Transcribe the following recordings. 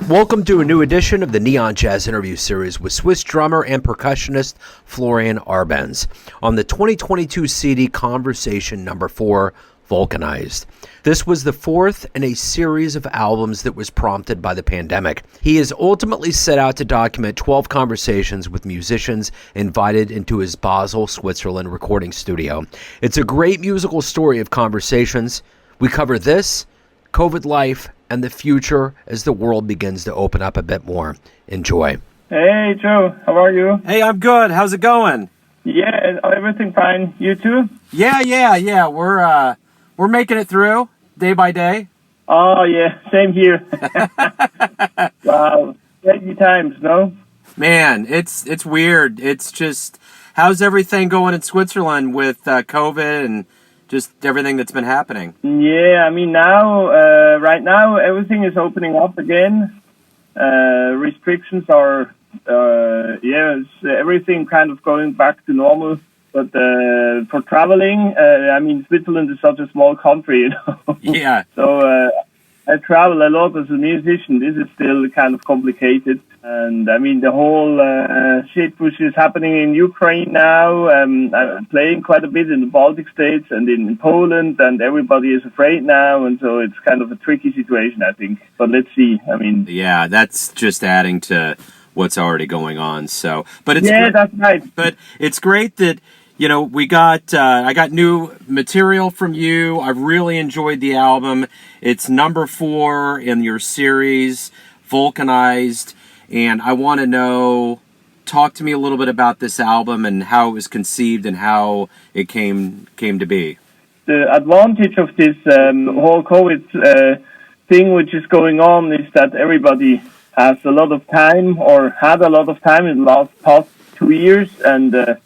Welcome to a new edition of the Neon Jazz interview series with Swiss drummer and percussionist Florian Arbenz on the 2022 CD Conversation number 4, Vulcanized. This was the fourth in a series of albums that was prompted by the pandemic. He has ultimately set out to document 12 conversations with musicians invited into his Basel, Switzerland recording studio. It's a great musical story of conversations. We cover this, COVID life, and the future as the world begins to open up a bit more. Enjoy. Hey, Joe. How are you? Hey, I'm good. How's it going? Yeah, everything fine. You too? Yeah. We're making it through day by day. Oh, yeah. Same here. Wow. Crazy times, no? Man, it's weird. It's just, how's everything going in Switzerland with COVID and just everything that's been happening? Yeah, I mean, right now, everything is opening up again. Restrictions are, it's everything kind of going back to normal. But for traveling, I mean, Switzerland is such a small country, you know. Yeah. So I travel a lot as a musician. This is still kind of complicated. And I mean, the whole shit which is happening in Ukraine now, I'm playing quite a bit in the Baltic states and in Poland, and everybody is afraid now. And so it's kind of a tricky situation, I think. But let's see. I mean, yeah, that's just adding to what's already going on. So, but it's that's right. But it's great that, you know, I got new material from you. I've really enjoyed the album. It's number 4 in your series, Vulcanized. And I want to talk to me a little bit about this album and how it was conceived and how it came to be. The advantage of this whole COVID thing which is going on is that everybody has a lot of time or had a lot of time in the past 2 years. And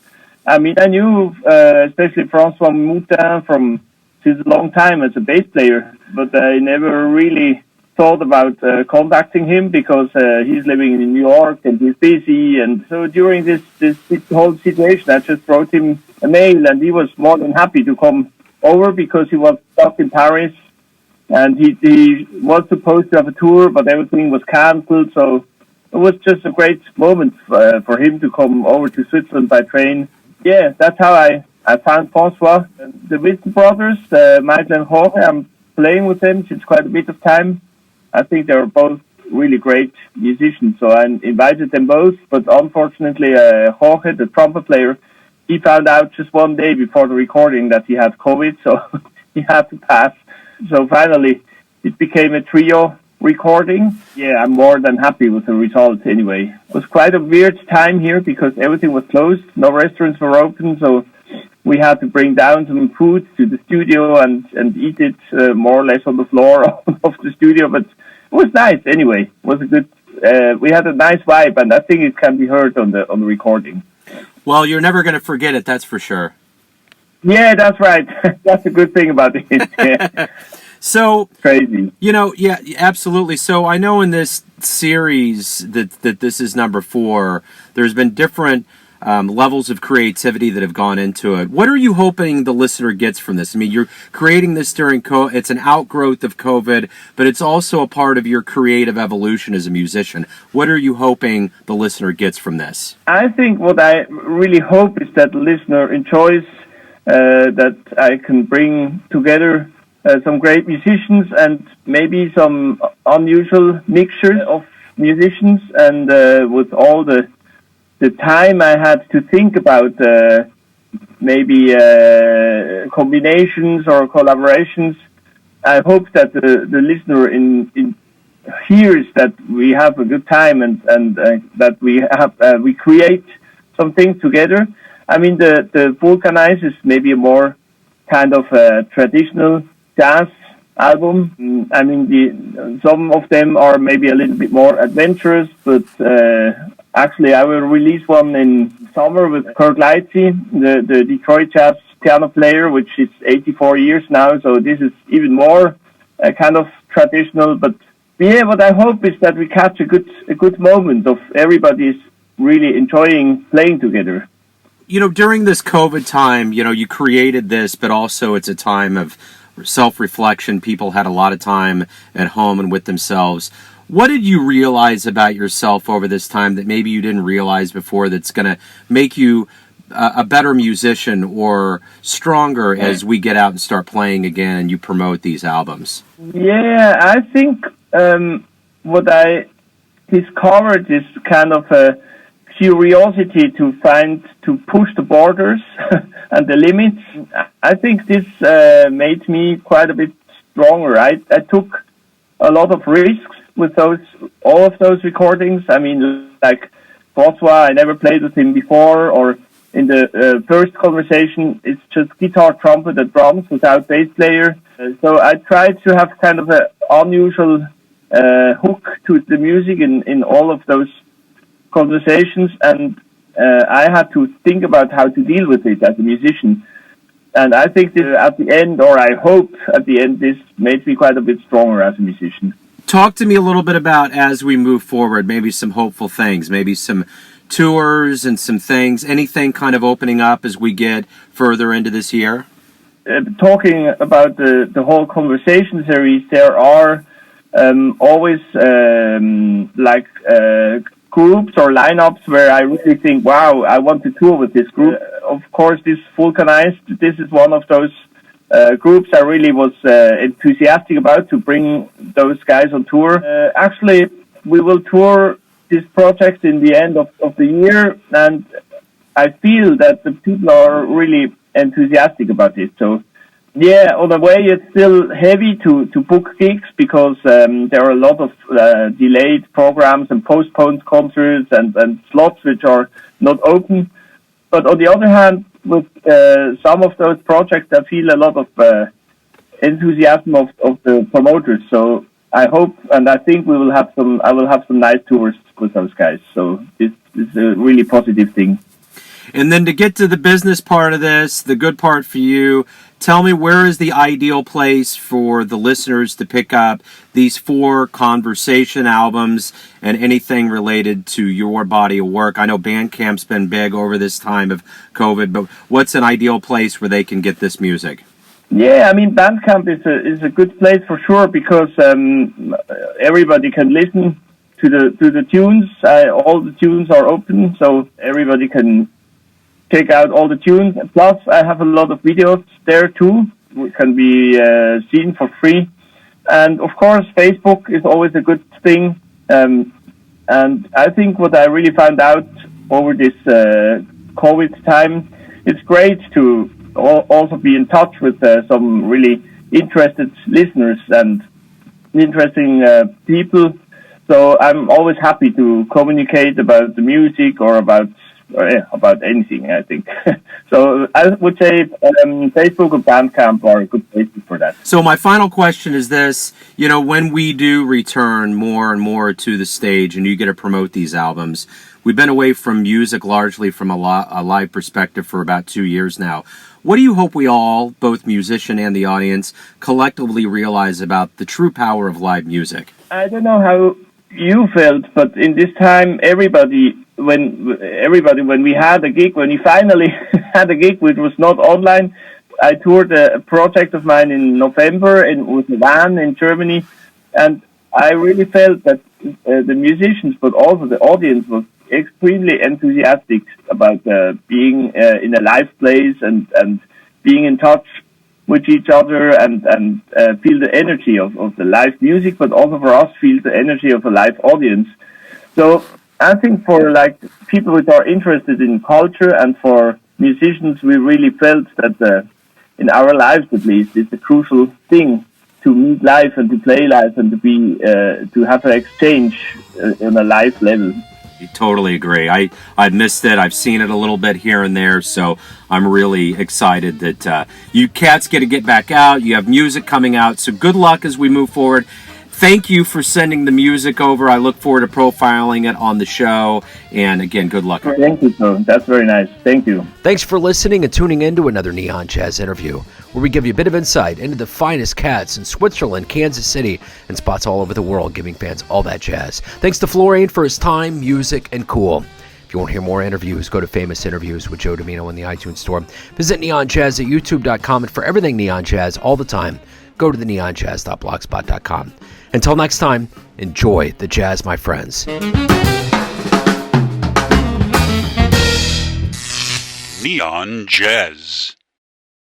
I mean, I knew especially Francois Moutin since a long time as a bass player, but I never really thought about contacting him because he's living in New York and he's busy. And so during this whole situation, I just wrote him a mail, and he was more than happy to come over because he was stuck in Paris, and he was supposed to have a tour, but everything was cancelled. So it was just a great moment for him to come over to Switzerland by train. Yeah, that's how I found Francois. The Wilson brothers, Michael and Jorge, I'm playing with them since quite a bit of time. I think they were both really great musicians, so I invited them both. But unfortunately, Jorge, the trumpet player, he found out just one day before the recording that he had COVID, so he had to pass. So finally, it became a trio recording. Yeah, I'm more than happy with the result anyway. It was quite a weird time here because everything was closed. No restaurants were open, so we had to bring down some food to the studio and eat it more or less on the floor of the studio. But it was nice anyway. It was a good. We had a nice vibe, and I think it can be heard on the recording. Well, you're never going to forget it, that's for sure. Yeah, that's right. That's a good thing about it. Yeah. So crazy. You know, yeah, absolutely. So I know in this series that this is number 4, there's been different levels of creativity that have gone into it. What are you hoping the listener gets from this? I mean, you're creating this during COVID. It's an outgrowth of COVID, but it's also a part of your creative evolution as a musician. What are you hoping the listener gets from this? I think what I really hope is that the listener enjoys that I can bring together some great musicians and maybe some unusual mixtures of musicians, and with all the time I had to think about maybe combinations or collaborations. I hope that the listener hears that we have a good time and that we create something together. I mean, the Vulcanized is maybe a more kind of traditional jazz album. I mean, some of them are maybe a little bit more adventurous, but actually I will release one in summer with Kirk Lightsey, the Detroit jazz piano player, which is 84 years now. So this is even more kind of traditional. But yeah, what I hope is that we catch a good moment of everybody's really enjoying playing together. During this COVID time, you created this, but also it's a time of self-reflection. People had a lot of time at home and with themselves. What did you realize about yourself over this time that maybe you didn't realize before that's going to make you a better musician or stronger as we get out and start playing again and you promote these albums? Yeah, I think what I discovered is kind of a curiosity to push the borders and the limits. I think this made me quite a bit stronger. I took a lot of risks with all of those recordings. I mean, like François, I never played with him before, or in the first conversation, it's just guitar, trumpet, and drums without bass player. So I tried to have kind of an unusual hook to the music in all of those conversations, and I had to think about how to deal with it as a musician. And I think this at the end, or I hope at the end, this made me quite a bit stronger as a musician. Talk to me a little bit about, as we move forward, maybe some hopeful things, maybe some tours and some things, anything kind of opening up as we get further into this year? Talking about the whole conversation series, there are always groups or lineups where I really think, wow, I want to tour with this group. Of course, this Vulcanized, this is one of those groups I really was enthusiastic about to bring those guys on tour. Actually, we will tour this project in the end of the year, and I feel that the people are really enthusiastic about it. So, yeah, on the way, it's still heavy to book gigs because there are a lot of delayed programs and postponed concerts and slots which are not open. But on the other hand, with some of those projects, I feel a lot of enthusiasm of the promoters. So I hope and I think I will have some nice tours with those guys. So this is a really positive thing. And then to get to the business part of this, the good part for you, tell me, where is the ideal place for the listeners to pick up these 4 conversation albums and anything related to your body of work? I know Bandcamp's been big over this time of COVID, but what's an ideal place where they can get this music? Yeah, I mean, Bandcamp is a good place for sure because everybody can listen to the tunes. All the tunes are open, so everybody can check out all the tunes. Plus, I have a lot of videos there too, which can be seen for free. And of course, Facebook is always a good thing. And I think what I really found out over this COVID time, it's great to also be in touch with some really interested listeners and interesting people. So I'm always happy to communicate about the music or about anything, I think. So I would say Facebook and Bandcamp are good places for that. So my final question is this, when we do return more and more to the stage and you get to promote these albums, we've been away from music largely from a live perspective for about 2 years now. What do you hope we all, both musician and the audience, collectively realize about the true power of live music? I don't know how you felt, but in this time, when we had a gig, when we finally had a gig which was not online, I toured a project of mine in November with a van in Germany, and I really felt that the musicians, but also the audience, was extremely enthusiastic about being in a live place and being in touch with each other and feel the energy of the live music, but also for us feel the energy of a live audience. So I think for people who are interested in culture and for musicians, we really felt that in our lives at least, it's a crucial thing to meet live and to play live and to be to have an exchange on a live level. I totally agree. I've missed it. I've seen it a little bit here and there, so I'm really excited that you cats get to get back out. You have music coming out, so good luck as we move forward. Thank you for sending the music over. I look forward to profiling it on the show. And again, good luck. Thank you, sir. That's very nice. Thank you. Thanks for listening and tuning in to another Neon Jazz interview, where we give you a bit of insight into the finest cats in Switzerland, Kansas City, and spots all over the world, giving fans all that jazz. Thanks to Florian for his time, music, and cool. If If you want to hear more interviews, go to Famous Interviews with Joe Domino in the iTunes Store. Visit Neon Jazz at youtube.com, and for everything Neon Jazz all the time, go to the neonjazz.blogspot.com. Until next time, enjoy the jazz, my friends. Neon Jazz.